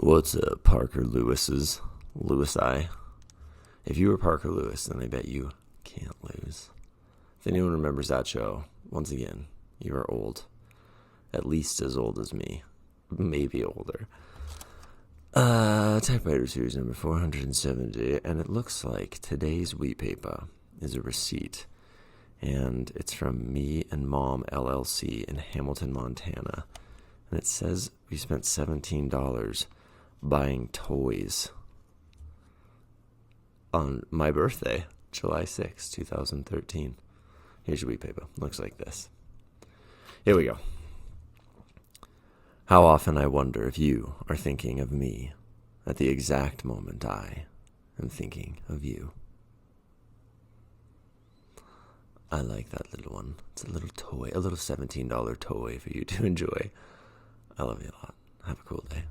What's up, Parker Lewis's? Lewis I. If you were Parker Lewis, then I bet you can't lose. If anyone remembers that show, once again, you are old. At least as old as me. Maybe older. Typewriter Series number 470, and it looks like today's wheat paper is a receipt. And it's from Me and Mom LLC in Hamilton, Montana. And it says we spent $17 buying toys on my birthday, July 6, 2013. Here's your wheat paper. Looks like this. Here we go. How often I wonder if you are thinking of me at the exact moment I am thinking of you. I like that little one. It's a little toy, a little $17 toy for you to enjoy. I love you a lot. Have a cool day.